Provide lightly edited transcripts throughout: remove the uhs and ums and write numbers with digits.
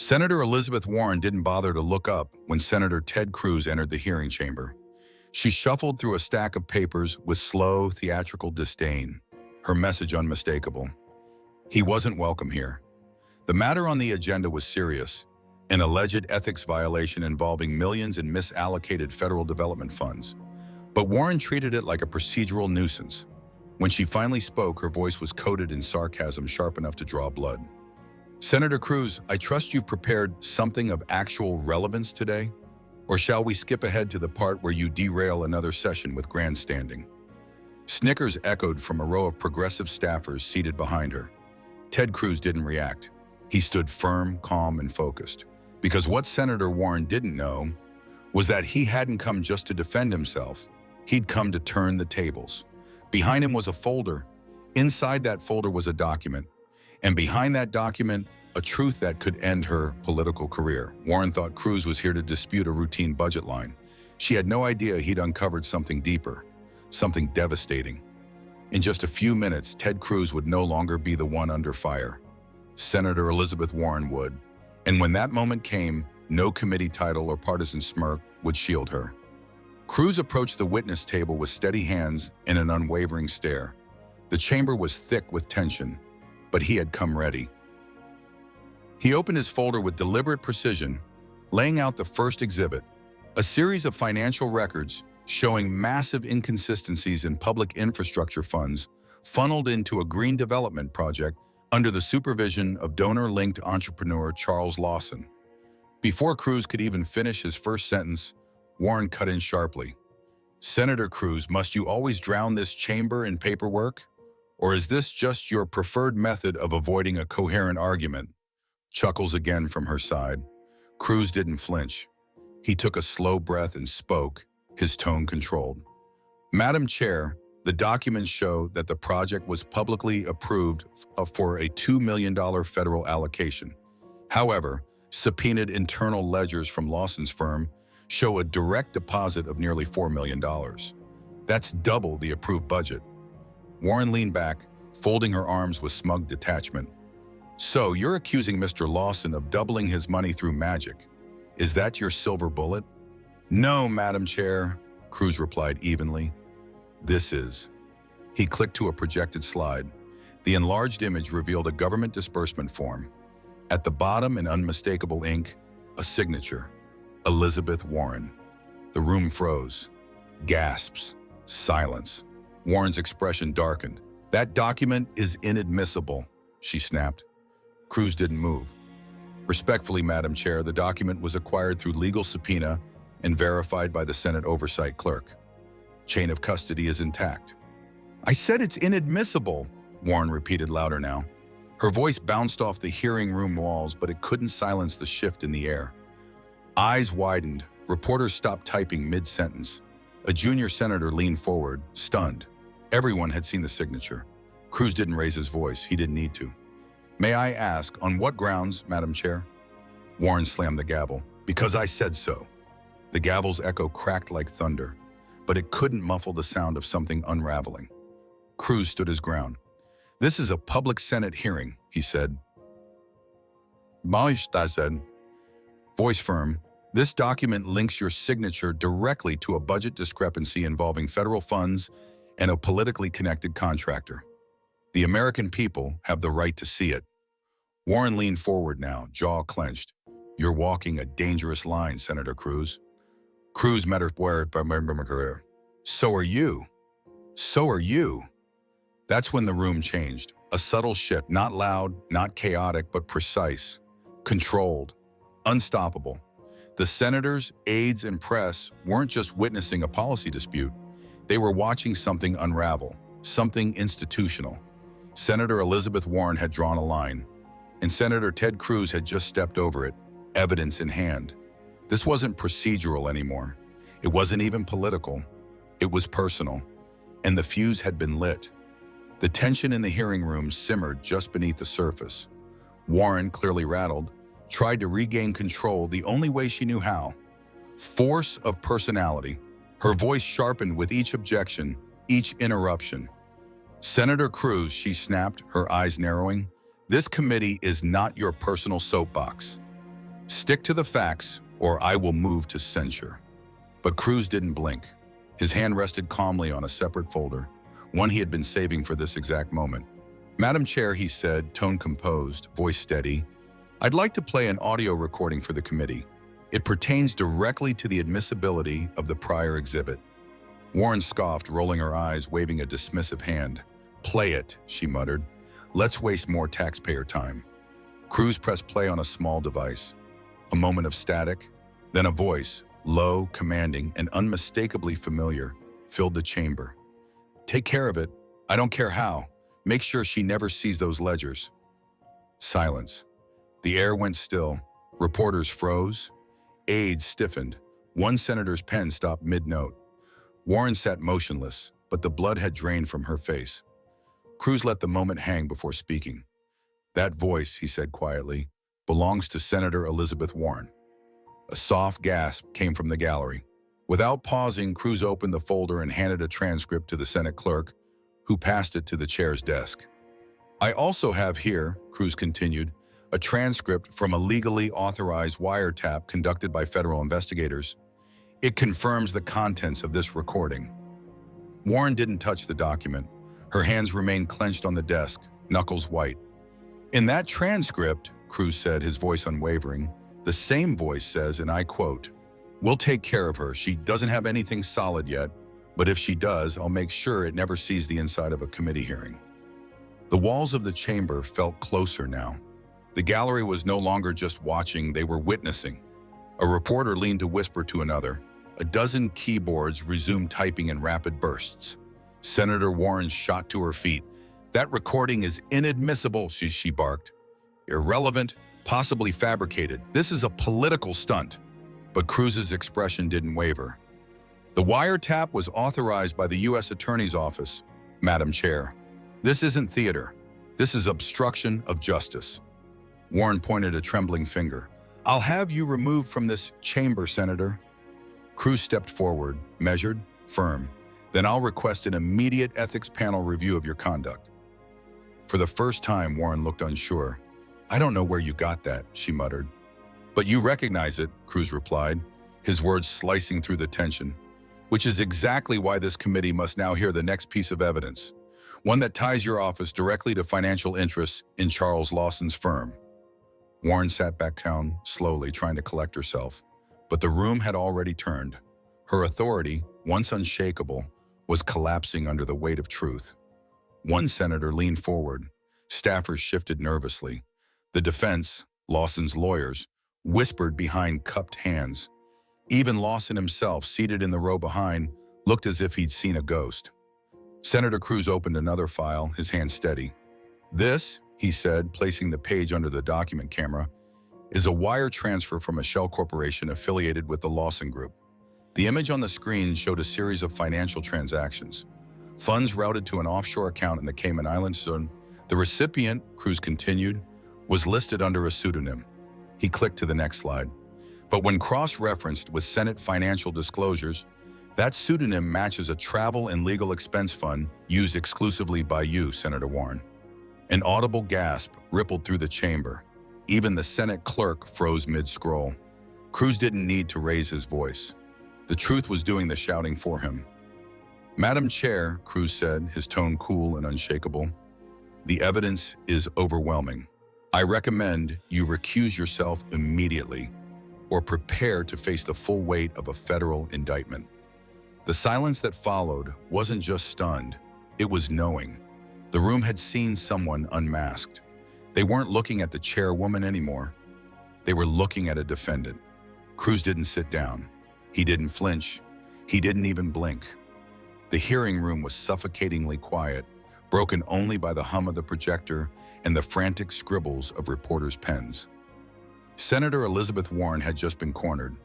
Senator Elizabeth Warren didn't bother to look up when Senator Ted Cruz entered the hearing chamber. She shuffled through a stack of papers with slow, theatrical disdain, her message unmistakable. He wasn't welcome here. The matter on the agenda was serious, an alleged ethics violation involving millions in misallocated federal development funds. But Warren treated it like a procedural nuisance. When she finally spoke, her voice was coated in sarcasm sharp enough to draw blood. Senator Cruz, I trust you've prepared something of actual relevance today? Or shall we skip ahead to the part where you derail another session with grandstanding? Snickers echoed from a row of progressive staffers seated behind her. Ted Cruz didn't react. He stood firm, calm, and focused. Because what Senator Warren didn't know was that he hadn't come just to defend himself. He'd come to turn the tables. Behind him was a folder. Inside that folder was a document. And behind that document, a truth that could end her political career. Warren thought Cruz was here to dispute a routine budget line. She had no idea he'd uncovered something deeper, something devastating. In just a few minutes, Ted Cruz would no longer be the one under fire. Senator Elizabeth Warren would. And when that moment came, no committee title or partisan smirk would shield her. Cruz approached the witness table with steady hands and an unwavering stare. The chamber was thick with tension, but he had come ready. He opened his folder with deliberate precision, laying out the first exhibit, a series of financial records showing massive inconsistencies in public infrastructure funds funneled into a green development project under the supervision of donor-linked entrepreneur Charles Lawson. Before Cruz could even finish his first sentence, Warren cut in sharply. Senator Cruz, must you always drown this chamber in paperwork? Or is this just your preferred method of avoiding a coherent argument? Chuckles again from her side. Cruz didn't flinch. He took a slow breath and spoke, his tone controlled. Madam Chair, the documents show that the project was publicly approved for a $2 million federal allocation. However, subpoenaed internal ledgers from Lawson's firm show a direct deposit of nearly $4 million. That's double the approved budget. Warren leaned back, folding her arms with smug detachment. So you're accusing Mr. Lawson of doubling his money through magic. Is that your silver bullet? No, Madam Chair, Cruz replied evenly. This is. He clicked to a projected slide. The enlarged image revealed a government disbursement form. At the bottom, in unmistakable ink, a signature. Elizabeth Warren. The room froze. Gasps. Silence. Warren's expression darkened. That document is inadmissible, she snapped. Cruz didn't move. Respectfully, Madam Chair, the document was acquired through legal subpoena and verified by the Senate Oversight Clerk. Chain of custody is intact. I said it's inadmissible, Warren repeated louder now. Her voice bounced off the hearing room walls, but it couldn't silence the shift in the air. Eyes widened. Reporters stopped typing mid-sentence. A junior senator leaned forward, stunned. Everyone had seen the signature. Cruz didn't raise his voice. He didn't need to. May I ask, on what grounds, Madam Chair? Warren slammed the gavel. Because I said so. The gavel's echo cracked like thunder, but it couldn't muffle the sound of something unraveling. Cruz stood his ground. This is a public Senate hearing, he said. I said. Voice firm. This document links your signature directly to a budget discrepancy involving federal funds and a politically connected contractor. The American people have the right to see it. Warren leaned forward now, jaw clenched. You're walking a dangerous line, Senator Cruz. Cruz met her word by my career. So are you. So are you. That's when the room changed. A subtle shift, not loud, not chaotic, but precise, controlled, unstoppable. The senators, aides, and press weren't just witnessing a policy dispute. They were watching something unravel, something institutional. Senator Elizabeth Warren had drawn a line, and Senator Ted Cruz had just stepped over it, evidence in hand. This wasn't procedural anymore. It wasn't even political. It was personal, and the fuse had been lit. The tension in the hearing room simmered just beneath the surface. Warren, clearly rattled, tried to regain control the only way she knew how. Force of personality. Her voice sharpened with each objection, each interruption. Senator Cruz, she snapped, her eyes narrowing, this committee is not your personal soapbox. Stick to the facts, or I will move to censure. But Cruz didn't blink. His hand rested calmly on a separate folder, one he had been saving for this exact moment. "Madam Chair," he said, tone composed, voice steady, "I'd like to play an audio recording for the committee. It pertains directly to the admissibility of the prior exhibit." Warren scoffed, rolling her eyes, waving a dismissive hand. "Play it," she muttered. "Let's waste more taxpayer time." Cruz pressed play on a small device. A moment of static, then a voice, low, commanding, and unmistakably familiar, filled the chamber. "Take care of it. I don't care how. Make sure she never sees those ledgers." Silence. The air went still. Reporters froze. Aides stiffened. One senator's pen stopped mid-note. Warren sat motionless, but the blood had drained from her face. Cruz let the moment hang before speaking. "That voice," he said quietly, "belongs to Senator Elizabeth Warren." A soft gasp came from the gallery. Without pausing, Cruz opened the folder and handed a transcript to the Senate clerk, who passed it to the chair's desk. "I also have here," Cruz continued, "a transcript from a legally authorized wiretap conducted by federal investigators. It confirms the contents of this recording." Warren didn't touch the document. Her hands remained clenched on the desk, knuckles white. "In that transcript," Cruz said, his voice unwavering, "the same voice says, and I quote, 'We'll take care of her. She doesn't have anything solid yet, but if she does, I'll make sure it never sees the inside of a committee hearing.'" The walls of the chamber felt closer now. The gallery was no longer just watching, they were witnessing. A reporter leaned to whisper to another. A dozen keyboards resumed typing in rapid bursts. Senator Warren shot to her feet. "That recording is inadmissible," she barked. "Irrelevant, possibly fabricated. This is a political stunt." But Cruz's expression didn't waver. "The wiretap was authorized by the U.S. Attorney's Office, Madam Chair. This isn't theater. This is obstruction of justice." Warren pointed a trembling finger. "I'll have you removed from this chamber, Senator." Cruz stepped forward, measured, firm. "Then I'll request an immediate ethics panel review of your conduct." For the first time, Warren looked unsure. "I don't know where you got that," she muttered. "But you recognize it," Cruz replied, his words slicing through the tension. "Which is exactly why this committee must now hear the next piece of evidence, one that ties your office directly to financial interests in Charles Lawson's firm." Warren sat back down, slowly, trying to collect herself. But the room had already turned. Her authority, once unshakable, was collapsing under the weight of truth. One senator leaned forward. Staffers shifted nervously. The defense, Lawson's lawyers, whispered behind cupped hands. Even Lawson himself, seated in the row behind, looked as if he'd seen a ghost. Senator Cruz opened another file, his hand steady. "This," he said, placing the page under the document camera, "is a wire transfer from a shell corporation affiliated with the Lawson Group." The image on the screen showed a series of financial transactions. Funds routed to an offshore account in the Cayman Islands zone. The recipient, Cruz continued, was listed under a pseudonym. He clicked to the next slide. But when cross-referenced with Senate financial disclosures, that pseudonym matches a travel and legal expense fund used exclusively by you, Senator Warren. An audible gasp rippled through the chamber. Even the Senate clerk froze mid-scroll. Cruz didn't need to raise his voice. The truth was doing the shouting for him. "Madam Chair," Cruz said, his tone cool and unshakable, "the evidence is overwhelming. I recommend you recuse yourself immediately or prepare to face the full weight of a federal indictment." The silence that followed wasn't just stunned, it was knowing. The room had seen someone unmasked. They weren't looking at the chairwoman anymore. They were looking at a defendant. Cruz didn't sit down. He didn't flinch. He didn't even blink. The hearing room was suffocatingly quiet, broken only by the hum of the projector and the frantic scribbles of reporters' pens. Senator Elizabeth Warren had just been cornered.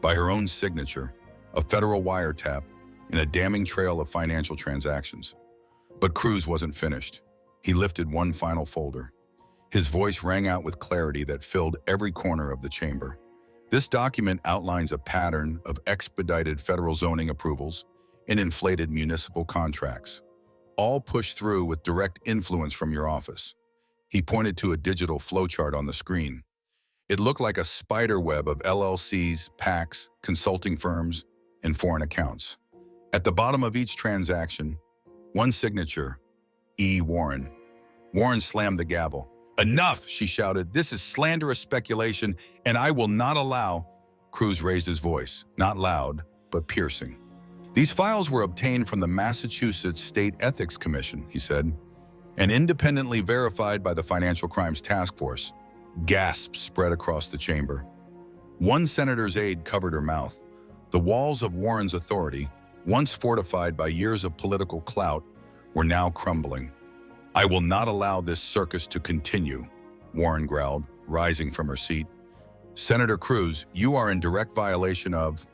By her own signature, a federal wiretap, and a damning trail of financial transactions. But Cruz wasn't finished. He lifted one final folder. His voice rang out with clarity that filled every corner of the chamber. "This document outlines a pattern of expedited federal zoning approvals and inflated municipal contracts, all pushed through with direct influence from your office." He pointed to a digital flowchart on the screen. It looked like a spider web of LLCs, PACs, consulting firms, and foreign accounts. At the bottom of each transaction, one signature, E. Warren. Warren slammed the gavel. "Enough," she shouted. "This is slanderous speculation, and I will not allow—" Cruz raised his voice, not loud, but piercing. "These files were obtained from the Massachusetts State Ethics Commission," he said, "and independently verified by the Financial Crimes Task Force." Gasps spread across the chamber. One senator's aide covered her mouth. The walls of Warren's authority, once fortified by years of political clout, were now crumbling. "I will not allow this circus to continue," Warren growled, rising from her seat. "Senator Cruz, you are in direct violation of—"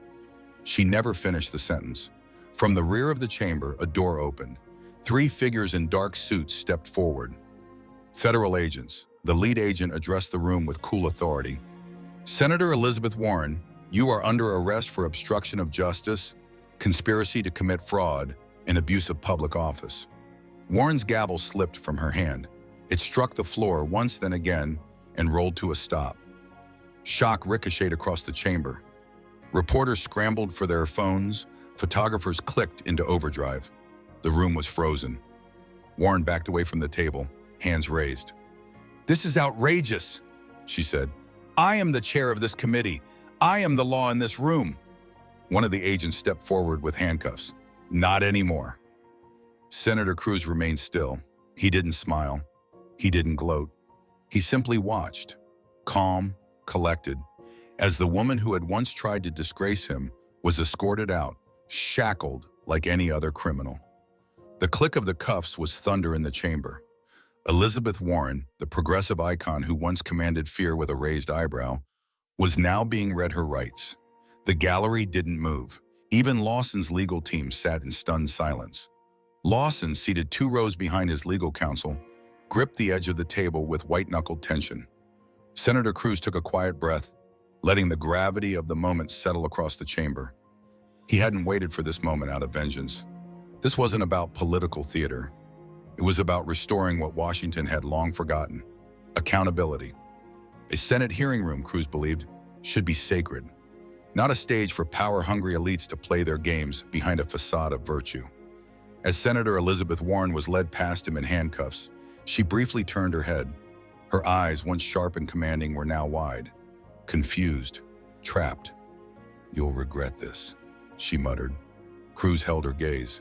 She never finished the sentence. From the rear of the chamber, a door opened. 3 figures in dark suits stepped forward. Federal agents. The lead agent addressed the room with cool authority. "Senator Elizabeth Warren, you are under arrest for obstruction of justice, conspiracy to commit fraud, and abuse of public office." Warren's gavel slipped from her hand. It struck the floor once, then again, and rolled to a stop. Shock ricocheted across the chamber. Reporters scrambled for their phones. Photographers clicked into overdrive. The room was frozen. Warren backed away from the table, hands raised. "This is outrageous," she said. "I am the chair of this committee. I am the law in this room." One of the agents stepped forward with handcuffs. "Not anymore." Senator Cruz remained still. He didn't smile. He didn't gloat. He simply watched, calm, collected, as the woman who had once tried to disgrace him was escorted out, shackled like any other criminal. The click of the cuffs was thunder in the chamber. Elizabeth Warren, the progressive icon who once commanded fear with a raised eyebrow, was now being read her rights. The gallery didn't move. Even Lawson's legal team sat in stunned silence. Lawson, seated 2 rows behind his legal counsel, gripped the edge of the table with white-knuckled tension. Senator Cruz took a quiet breath, letting the gravity of the moment settle across the chamber. He hadn't waited for this moment out of vengeance. This wasn't about political theater. It was about restoring what Washington had long forgotten: accountability. A Senate hearing room, Cruz believed, should be sacred, not a stage for power-hungry elites to play their games behind a facade of virtue. As Senator Elizabeth Warren was led past him in handcuffs, she briefly turned her head. Her eyes, once sharp and commanding, were now wide, confused, trapped. "You'll regret this," she muttered. Cruz held her gaze.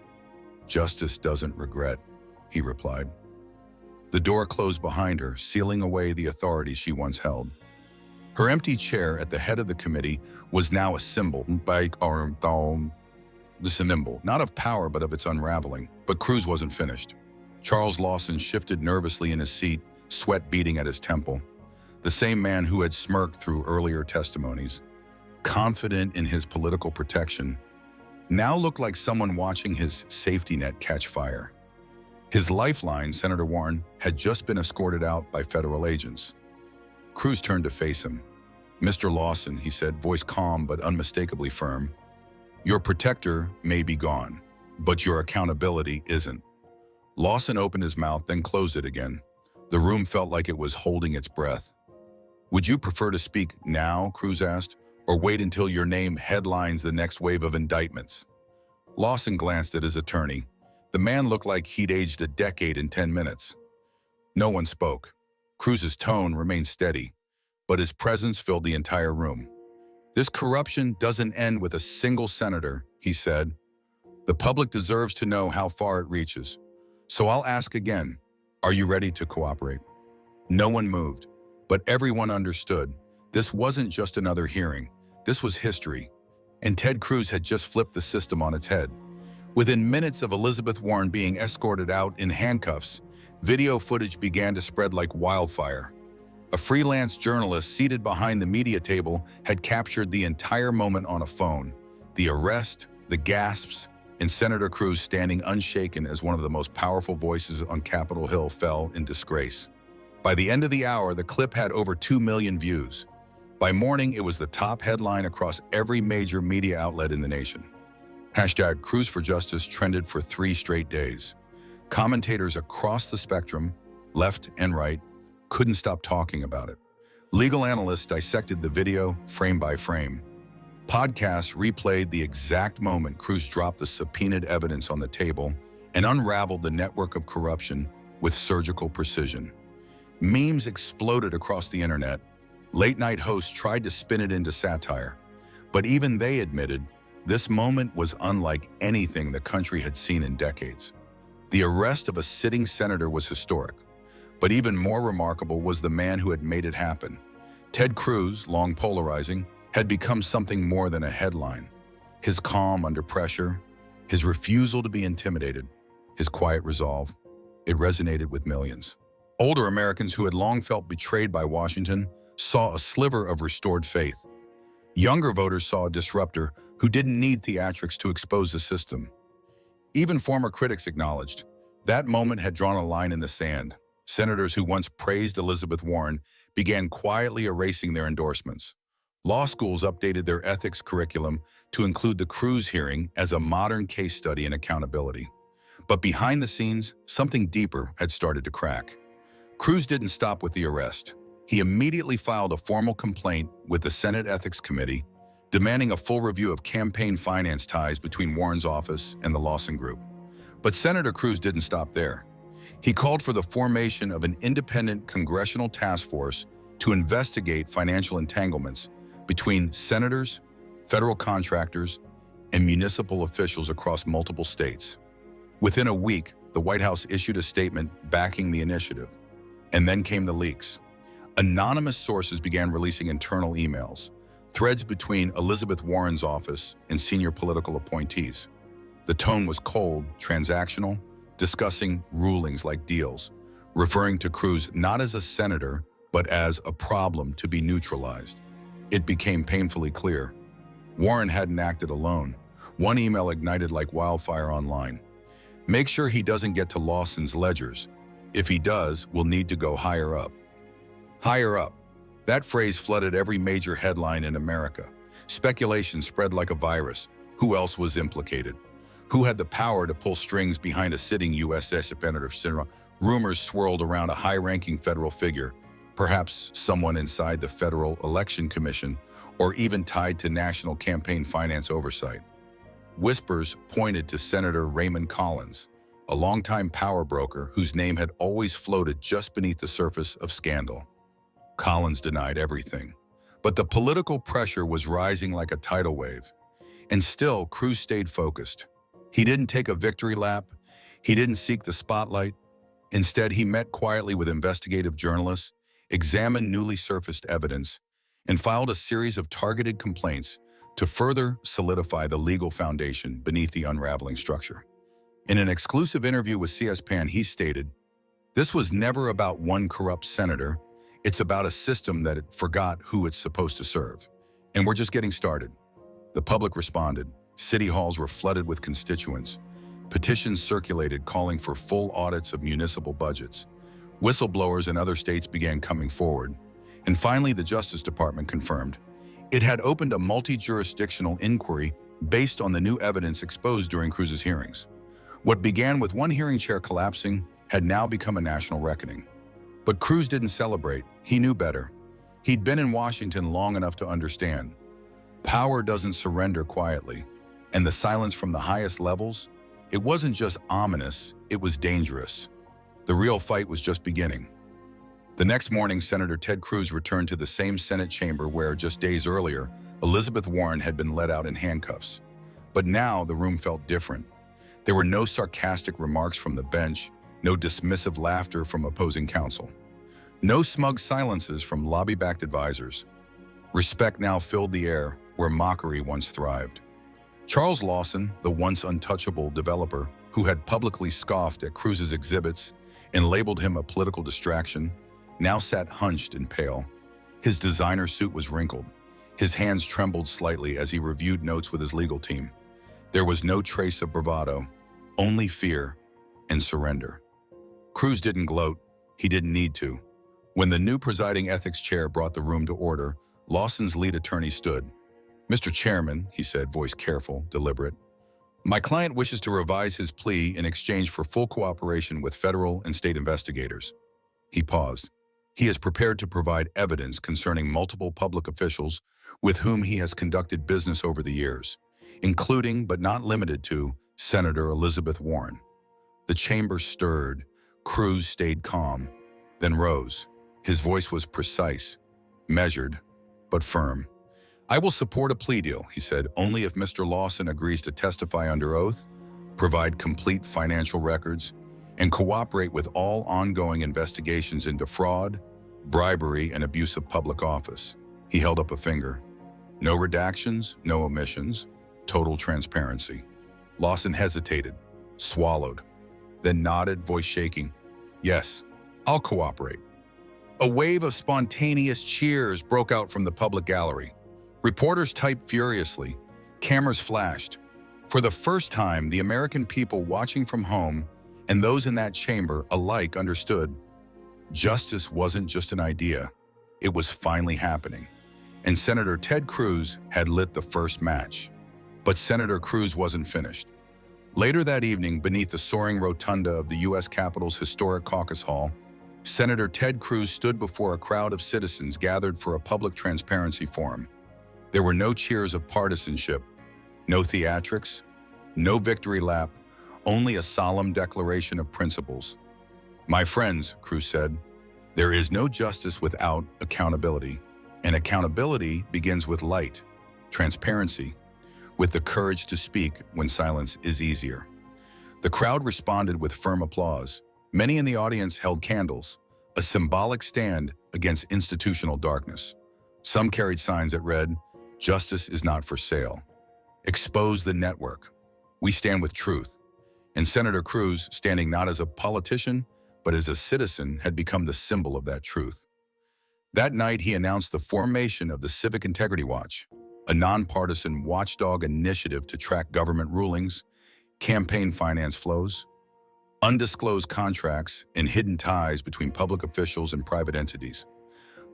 "Justice doesn't regret," he replied. The door closed behind her, sealing away the authority she once held. Her empty chair at the head of the committee was now a symbol, not of power but of its unraveling. But Cruz wasn't finished. Charles Lawson shifted nervously in his seat, sweat beading at his temple. The same man who had smirked through earlier testimonies, confident in his political protection, now looked like someone watching his safety net catch fire. His lifeline, Senator Warren, had just been escorted out by federal agents. Cruz turned to face him. "Mr. Lawson," he said, voice calm but unmistakably firm, "your protector may be gone, but your accountability isn't." Lawson opened his mouth, then closed it again. The room felt like it was holding its breath. "Would you prefer to speak now," Cruz asked, "or wait until your name headlines the next wave of indictments?" Lawson glanced at his attorney. The man looked like he'd aged a decade in 10 minutes. No one spoke. Cruz's tone remained steady, but his presence filled the entire room. "This corruption doesn't end with a single senator," he said. "The public deserves to know how far it reaches. So I'll ask again, are you ready to cooperate?" No one moved, but everyone understood. This wasn't just another hearing. This was history. And Ted Cruz had just flipped the system on its head. Within minutes of Elizabeth Warren being escorted out in handcuffs, video footage began to spread like wildfire. A freelance journalist seated behind the media table had captured the entire moment on a phone. The arrest, the gasps, and Senator Cruz standing unshaken as one of the most powerful voices on Capitol Hill fell in disgrace. By the end of the hour, the clip had over 2 million views. By morning, it was the top headline across every major media outlet in the nation. #CruzForJustice trended for 3 straight days. Commentators across the spectrum, left and right, couldn't stop talking about it. Legal analysts dissected the video frame by frame. Podcasts replayed the exact moment Cruz dropped the subpoenaed evidence on the table and unraveled the network of corruption with surgical precision. Memes exploded across the internet. Late-night hosts tried to spin it into satire. But even they admitted this moment was unlike anything the country had seen in decades. The arrest of a sitting senator was historic, but even more remarkable was the man who had made it happen. Ted Cruz, long polarizing, had become something more than a headline. His calm under pressure, his refusal to be intimidated, his quiet resolve, it resonated with millions. Older Americans who had long felt betrayed by Washington saw a sliver of restored faith. Younger voters saw a disruptor who didn't need theatrics to expose the system. Even former critics acknowledged that moment had drawn a line in the sand. Senators who once praised Elizabeth Warren began quietly erasing their endorsements. Law schools updated their ethics curriculum to include the Cruz hearing as a modern case study in accountability. But behind the scenes, something deeper had started to crack. Cruz didn't stop with the arrest. He immediately filed a formal complaint with the Senate Ethics Committee, demanding a full review of campaign finance ties between Warren's office and the Lawson Group. But Senator Cruz didn't stop there. He called for the formation of an independent congressional task force to investigate financial entanglements between senators, federal contractors, and municipal officials across multiple states. Within a week, the White House issued a statement backing the initiative. And then came the leaks. Anonymous sources began releasing internal emails, threads between Elizabeth Warren's office and senior political appointees. The tone was cold, transactional, discussing rulings like deals, referring to Cruz not as a senator, but as a problem to be neutralized. It became painfully clear. Warren hadn't acted alone. One email ignited like wildfire online. Make sure he doesn't get to Lawson's ledgers. If he does, we'll need to go higher up. Higher up. That phrase flooded every major headline in America. Speculation spread like a virus. Who else was implicated? Who had the power to pull strings behind a sitting U.S. senator? Rumors swirled around a high-ranking federal figure, perhaps someone inside the Federal Election Commission, or even tied to national campaign finance oversight. Whispers pointed to Senator Raymond Collins, a longtime power broker whose name had always floated just beneath the surface of scandal. Collins denied everything, but the political pressure was rising like a tidal wave. And still, Cruz stayed focused. He didn't take a victory lap. He didn't seek the spotlight. Instead, he met quietly with investigative journalists, examined newly surfaced evidence, and filed a series of targeted complaints to further solidify the legal foundation beneath the unraveling structure. In an exclusive interview with C-SPAN, he stated, "This was never about one corrupt senator. It's about a system that it forgot who it's supposed to serve. And we're just getting started." The public responded. City halls were flooded with constituents. Petitions circulated calling for full audits of municipal budgets. Whistleblowers in other states began coming forward. And finally, the Justice Department confirmed it had opened a multi-jurisdictional inquiry based on the new evidence exposed during Cruz's hearings. What began with one hearing chair collapsing had now become a national reckoning. But Cruz didn't celebrate. He knew better. He'd been in Washington long enough to understand. Power doesn't surrender quietly. And the silence from the highest levels, it wasn't just ominous, it was dangerous. The real fight was just beginning. The next morning, Senator Ted Cruz returned to the same Senate chamber where, just days earlier, Elizabeth Warren had been led out in handcuffs. But now the room felt different. There were no sarcastic remarks from the bench, no dismissive laughter from opposing counsel, no smug silences from lobby-backed advisors. Respect now filled the air where mockery once thrived. Charles Lawson, the once untouchable developer who had publicly scoffed at Cruz's exhibits and labeled him a political distraction, now sat hunched and pale. His designer suit was wrinkled. His hands trembled slightly as he reviewed notes with his legal team. There was no trace of bravado, only fear and surrender. Cruz didn't gloat. He didn't need to. When the new presiding ethics chair brought the room to order, Lawson's lead attorney stood. "Mr. Chairman," he said, voice careful, deliberate, "my client wishes to revise his plea in exchange for full cooperation with federal and state investigators." He paused. He is prepared to provide evidence concerning multiple public officials with whom he has conducted business over the years, including but not limited to Senator Elizabeth Warren. The chamber stirred. Cruz stayed calm, then rose. His voice was precise, measured, but firm. "I will support a plea deal," he said, "only if Mr. Lawson agrees to testify under oath, provide complete financial records, and cooperate with all ongoing investigations into fraud, bribery, and abuse of public office." He held up a finger. No redactions, no omissions, total transparency. Lawson hesitated, swallowed, then nodded, voice shaking. "Yes, I'll cooperate." A wave of spontaneous cheers broke out from the public gallery. Reporters typed furiously. Cameras flashed. For the first time, the American people watching from home and those in that chamber alike understood justice wasn't just an idea. It was finally happening. And Senator Ted Cruz had lit the first match. But Senator Cruz wasn't finished. Later that evening, beneath the soaring rotunda of the U.S. Capitol's historic caucus hall, Senator Ted Cruz stood before a crowd of citizens gathered for a public transparency forum. There were no cheers of partisanship, no theatrics, no victory lap, only a solemn declaration of principles. "My friends," Cruz said, "there is no justice without accountability, and accountability begins with light, transparency, with the courage to speak when silence is easier." The crowd responded with firm applause. Many in the audience held candles, a symbolic stand against institutional darkness. Some carried signs that read, "Justice is not for sale." "Expose the network. We stand with truth." And Senator Cruz, standing not as a politician, but as a citizen, had become the symbol of that truth. That night, he announced the formation of the Civic Integrity Watch, a nonpartisan watchdog initiative to track government rulings, campaign finance flows, undisclosed contracts, and hidden ties between public officials and private entities.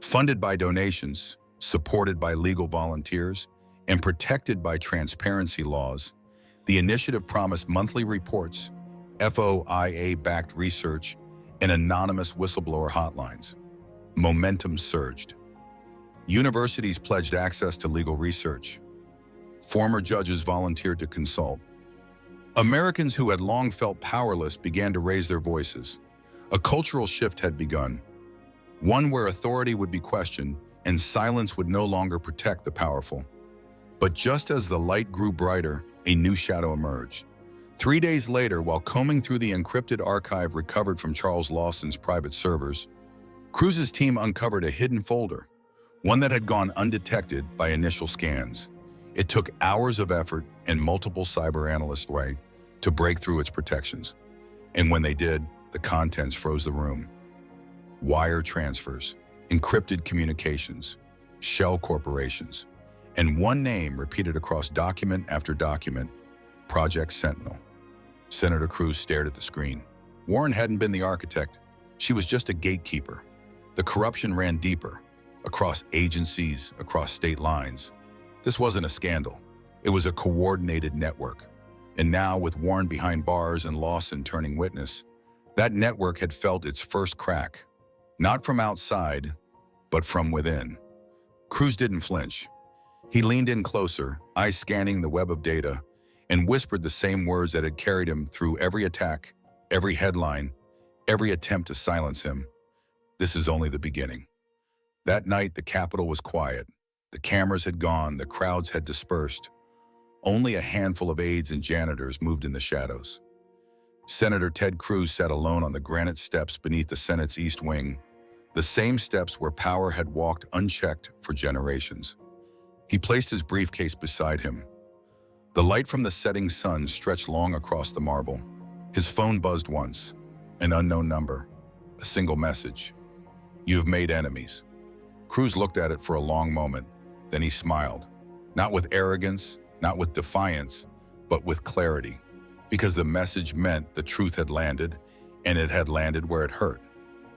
Funded by donations, supported by legal volunteers, and protected by transparency laws, the initiative promised monthly reports, FOIA-backed research, and anonymous whistleblower hotlines. Momentum surged. Universities pledged access to legal research. Former judges volunteered to consult. Americans who had long felt powerless began to raise their voices. A cultural shift had begun, one where authority would be questioned and silence would no longer protect the powerful. But just as the light grew brighter, a new shadow emerged. 3 days later, while combing through the encrypted archive recovered from Charles Lawson's private servers, Cruz's team uncovered a hidden folder, one that had gone undetected by initial scans. It took hours of effort and multiple cyber analysts' to break through its protections. And when they did, the contents froze the room. Wire transfers, encrypted communications, shell corporations, and one name repeated across document after document: Project Sentinel. Senator Cruz stared at the screen. Warren hadn't been the architect. She was just a gatekeeper. The corruption ran deeper, across agencies, across state lines. This wasn't a scandal. It was a coordinated network. And now, with Warren behind bars and Lawson turning witness, that network had felt its first crack. Not from outside, but from within. Cruz didn't flinch. He leaned in closer, eyes scanning the web of data, and whispered the same words that had carried him through every attack, every headline, every attempt to silence him. "This is only the beginning." That night, the Capitol was quiet. The cameras had gone, the crowds had dispersed. Only a handful of aides and janitors moved in the shadows. Senator Ted Cruz sat alone on the granite steps beneath the Senate's East Wing, the same steps where power had walked unchecked for generations. He placed his briefcase beside him. The light from the setting sun stretched long across the marble. His phone buzzed once. An unknown number. A single message. "You have made enemies." Cruz looked at it for a long moment. Then he smiled. Not with arrogance, not with defiance, but with clarity. Because the message meant the truth had landed, and it had landed where it hurt.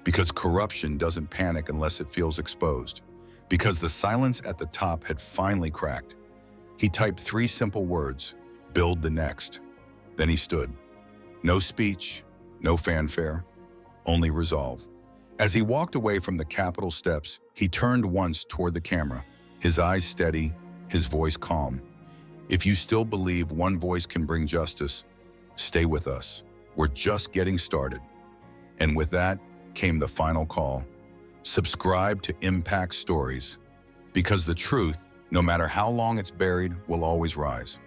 Because corruption doesn't panic unless it feels exposed. Because the silence at the top had finally cracked. He typed 3 simple words: "Build the next." Then he stood. No speech, no fanfare, only resolve. As he walked away from the Capitol steps, he turned once toward the camera, his eyes steady, his voice calm. If you still believe one voice can bring justice, stay with us. We're just getting started. And with that came the final call. Subscribe to Impact Stories, because the truth, no matter how long it's buried, will always rise.